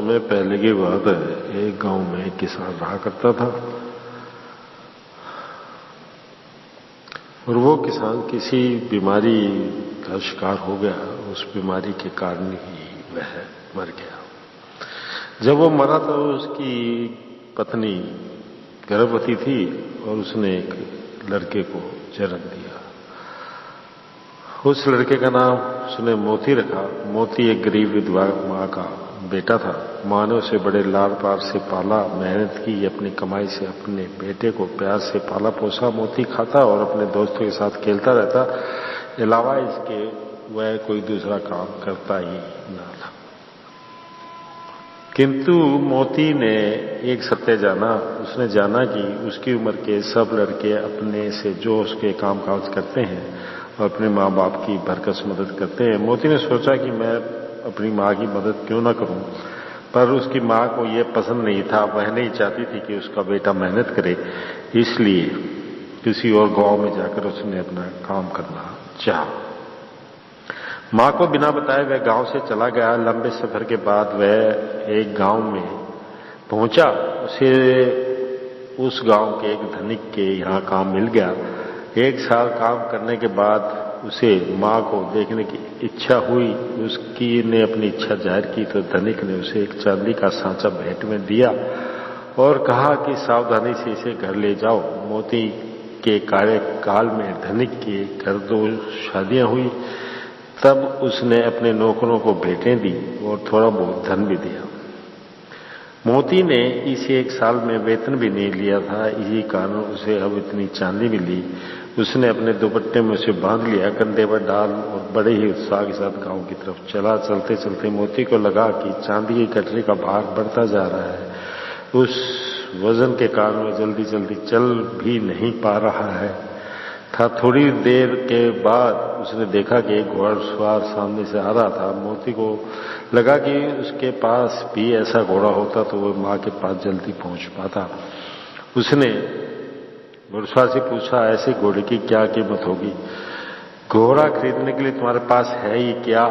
समय पहले की बात है। एक गांव में एक किसान रहा करता था और वो किसान किसी बीमारी का शिकार हो गया। उस बीमारी के कारण ही वह मर गया। जब वो मरा तो उसकी पत्नी गर्भवती थी और उसने एक लड़के को जन्म दिया। उस लड़के का नाम उसने मोती रखा। मोती एक गरीब विधवा माँ का बेटा था। माँ ने उसे बड़े लाड़ प्यार से पाला, मेहनत की, अपनी कमाई से अपने बेटे को प्यार से पाला पोसा। मोती खाता और अपने दोस्तों के साथ खेलता रहता। अलावा इसके वह कोई दूसरा काम करता ही न था। किंतु मोती ने एक सत्य जाना। उसने जाना कि उसकी उम्र के सब लड़के अपने से जो उसके काम काज करते हैं और अपने माँ बाप की भरकस मदद करते हैं। मोती ने सोचा कि मैं अपनी माँ की मदद क्यों ना करूं, पर उसकी माँ को यह पसंद नहीं था। वह नहीं चाहती थी कि उसका बेटा मेहनत करे, इसलिए किसी और गांव में जाकर उसने अपना काम करना चाहा। माँ को बिना बताए वह गांव से चला गया। लंबे सफर के बाद वह एक गांव में पहुंचा। उसे उस गांव के एक धनिक के यहाँ काम मिल गया। 1 साल काम करने के बाद उसे माँ को देखने की इच्छा हुई। उसकी ने अपनी इच्छा जाहिर की तो धनिक ने उसे एक चांदी का सांचा भेंट में दिया और कहा कि सावधानी से इसे घर ले जाओ। मोती के कार्यकाल में धनिक के घर 2 शादियां हुई। तब उसने अपने नौकरों को भेंटें दी और थोड़ा बहुत धन भी दिया। मोती ने इस 1 साल में वेतन भी नहीं लिया था, इसी कारण उसे अब इतनी चांदी मिली। उसने अपने दुपट्टे में उसे बांध लिया, कंधे पर डाल और बड़े ही उत्साह के साथ गांव की तरफ चला। चलते चलते मोती को लगा कि चांदी की गठरी का भार बढ़ता जा रहा है। उस वजन के कारण वह जल्दी जल्दी चल भी नहीं पा रहा है था। थोड़ी देर के बाद उसने देखा कि एक घोड़सवार सामने से आ रहा था। मोती को लगा कि उसके पास भी ऐसा घोड़ा होता तो वह माँ के पास जल्दी पहुंच पाता। उसने घोड़सवार से पूछा, ऐसे घोड़े की क्या कीमत होगी? घोड़ा खरीदने के लिए तुम्हारे पास है ही क्या?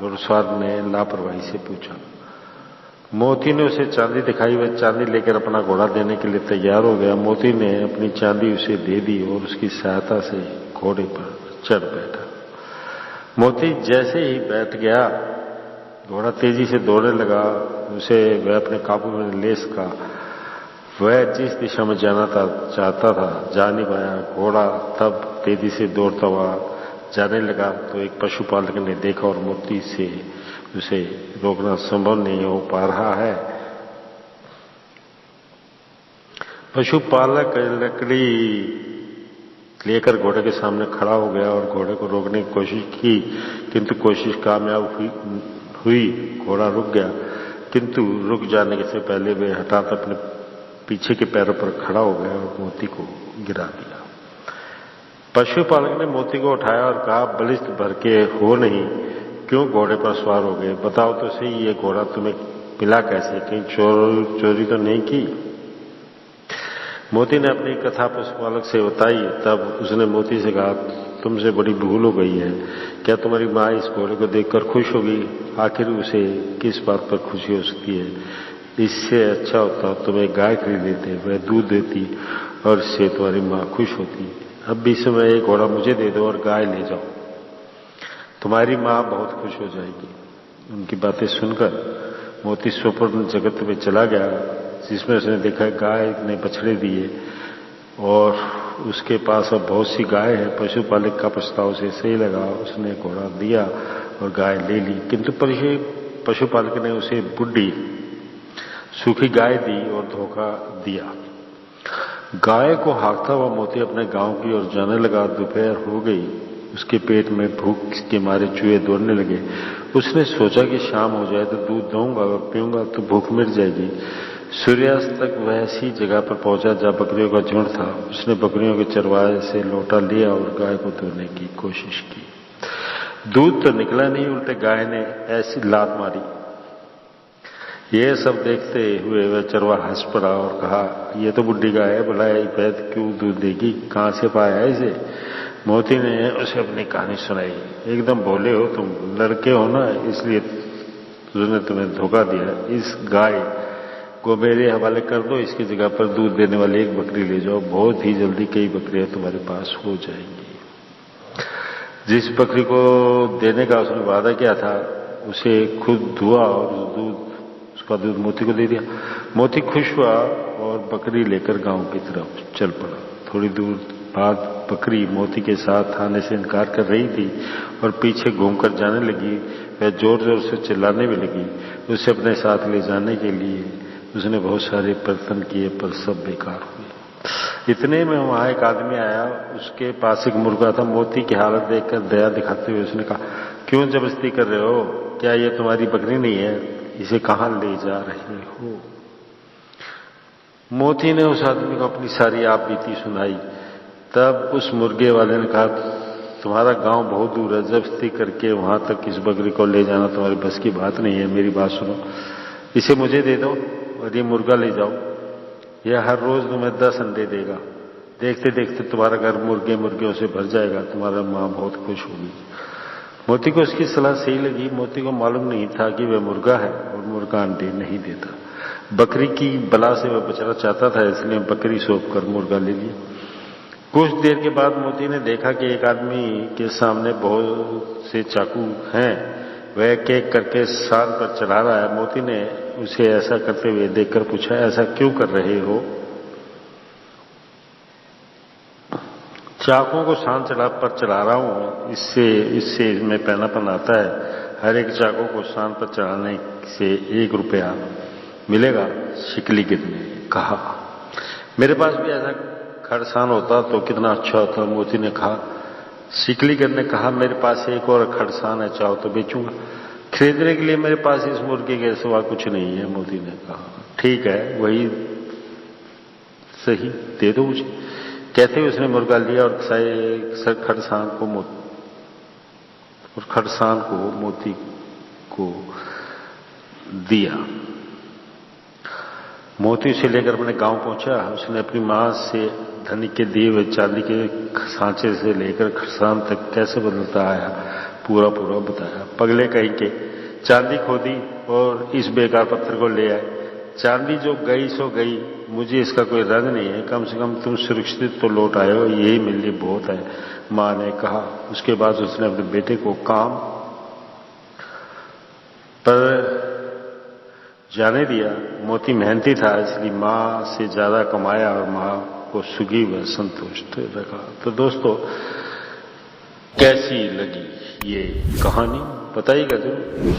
घोड़सवार ने लापरवाही से पूछा। मोती ने उसे चांदी दिखाई। वह चांदी लेकर अपना घोड़ा देने के लिए तैयार हो गया। मोती ने अपनी चांदी उसे दे दी और उसकी सहायता से घोड़े पर चढ़ बैठा। मोती जैसे ही बैठ गया, घोड़ा तेजी से दौड़ने लगा। उसे वह अपने काबू में ले सका। वह जिस दिशा में जाना चाहता था जा नहीं पाया। घोड़ा तब तेजी से दौड़ता हुआ जाने लगा तो एक पशुपालक ने देखा और मोती से उसे रोकना संभव नहीं हो पा रहा है। पशुपालक लकड़ी लेकर घोड़े के सामने खड़ा हो गया और घोड़े को रोकने की कोशिश की, किंतु कोशिश कामयाब हुई। घोड़ा रुक गया, किंतु रुक जाने से पहले वे हठात अपने पीछे के पैरों पर खड़ा हो गया और मोती को गिरा दिया। पशुपालक ने मोती को उठाया और कहा, बलिष्ठ भर के हो नहीं, क्यों घोड़े पर सवार हो गए? बताओ तो सही, ये घोड़ा तुम्हें मिला कैसे? कहीं चोरी तो नहीं की? मोती ने अपनी कथा पशुपालक से बताई। तब उसने मोती से कहा, तुमसे बड़ी भूल हो गई है। क्या तुम्हारी माँ इस घोड़े को देखकर खुश होगी? आखिर उसे किस बात पर खुशी हो सकती है? इससे अच्छा होता तुम्हें गाय खरीद लेते, वह दूध देती और इससे तुम्हारी माँ खुश होती। अब भी समय एक घोड़ा मुझे दे दो और गाय ले जाओ, तुम्हारी माँ बहुत खुश हो जाएगी। उनकी बातें सुनकर मोती स्वप्न जगत में चला गया, जिसमें उसने देखा गाय ने बछड़े दिए और उसके पास अब बहुत सी गाय है। पशुपालक का प्रस्ताव उसे सही लगा। उसने घोड़ा दिया और गाय ले ली, किंतु पशुपालक ने उसे बुढ़ी सूखी गाय दी और धोखा दिया। गाय को हाँकता हुआ मोती अपने गांव की ओर जाने लगा। दोपहर हो गई। उसके पेट में भूख के मारे चूहे दौड़ने लगे। उसने सोचा कि शाम हो जाए तो दूध दूंगा और पीऊंगा तो भूख मिट जाएगी। सूर्यास्त तक वह ऐसी जगह पर पहुंचा जहां बकरियों का झुंड था। उसने बकरियों के चरवाहे से लोटा लिया और गाय को धोने की कोशिश की। दूध तो निकला नहीं, उल्टे गाय ने ऐसी लात मारी। यह सब देखते हुए वह चरवाहा हंस पड़ा और कहा, यह तो बुढ़ी गाय है, भला भैंस क्यों दूध देगी? कहां से पाया है इसे? मोती ने उसे अपनी कहानी सुनाई। एकदम भोले हो तुम, लड़के हो ना, इसलिए उसने तुम्हें धोखा दिया, इस गाय को मेरे हवाले कर दो, इसकी जगह पर दूध देने वाली एक बकरी ले जाओ, बहुत ही जल्दी कई बकरियां तुम्हारे पास हो जाएंगी। जिस बकरी को देने का उसने वादा किया था उसे खुद धुआ और उसका दूध मोती को दे दिया। मोती खुश हुआ और बकरी लेकर गांव की तरफ चल पड़ा। थोड़ी दूर बाद बकरी मोती के साथ आने से इनकार कर रही थी और पीछे घूमकर जाने लगी। वह जोर जोर से चिल्लाने भी लगी। उसे अपने साथ ले जाने के लिए उसने बहुत सारे प्रयत्न किए पर सब बेकार हुए। इतने में वहां एक आदमी आया, उसके पास एक मुर्गा था। मोती की हालत देखकर दया दिखाते हुए उसने कहा, क्यों जबरदस्ती कर रहे हो? क्या ये तुम्हारी बकरी नहीं है? इसे कहां ले जा रहे हो? मोती ने उस आदमी को अपनी सारी आप बीती सुनाई। तब उस मुर्गे वाले ने कहा, तुम्हारा गांव बहुत दूर है, जबरदस्ती करके वहां तक इस बकरी को ले जाना तुम्हारी बस की बात नहीं है। मेरी बात सुनो, इसे मुझे दे दो और ये मुर्गा ले जाओ। यह हर रोज तुम्हें 10 अंडे देगा। देखते देखते तुम्हारा घर मुर्गियों से भर जाएगा। तुम्हारा मां बहुत खुश होगी। मोती को उसकी सलाह सही लगी। मोती को मालूम नहीं था कि वह मुर्गा है और मुर्गा अंडे नहीं देता। बकरी की बला से वह बचना चाहता था, इसलिए बकरी सौंप कर मुर्गा ले लिया। कुछ देर के बाद मोती ने देखा कि एक आदमी के सामने बहुत से चाकू हैं। वह एक एक करके शान पर चढ़ा रहा है। मोती ने उसे ऐसा करते हुए देखकर पूछा, ऐसा क्यों कर रहे हो? चाकुओं को शान पर चढ़ा रहा हूं, इससे इसमें पैनापन आता है। हर एक चाकू को शान पर चढ़ाने से 1 रुपया मिलेगा। शिकलीगिर ने कहा, मेरे पास भी ऐसा खड़सान होता तो कितना अच्छा होता। मोती ने कहा। शिकलीगिर ने कहा, मेरे पास एक और खड़सान है, चाहो तो बेचूंगा। खरीदने के लिए मेरे पास इस मुर्गे के सिवा कुछ नहीं है। मोती ने कहा, ठीक है, वही सही, दे दो मुझे। कहते हुए उसने मुर्गा लिया और खड़सान को मोती को दिया। मोती उसे लेकर अपने गांव पहुंचा। उसने अपनी मां से धनी के दिए हुए चांदी के सांचे से लेकर खड़सान तक कैसे बदलता आया पूरा बताया। पगले कहीं के चांदी खोदी और इस बेकार पत्थर को ले आए। चांदी जो गई सो गई, मुझे इसका कोई रंग नहीं है। कम से कम तुम सुरक्षित तो लौट आए हो, यही मेरे लिए बहुत है, मां ने कहा। उसके बाद उसने अपने बेटे को काम पर जाने दिया। मोती मेहनती था, इसलिए मां से ज्यादा कमाया और मां को सुखी व संतुष्ट रखा। तो दोस्तों, कैसी लगी ये कहानी बताइएगा जरूर।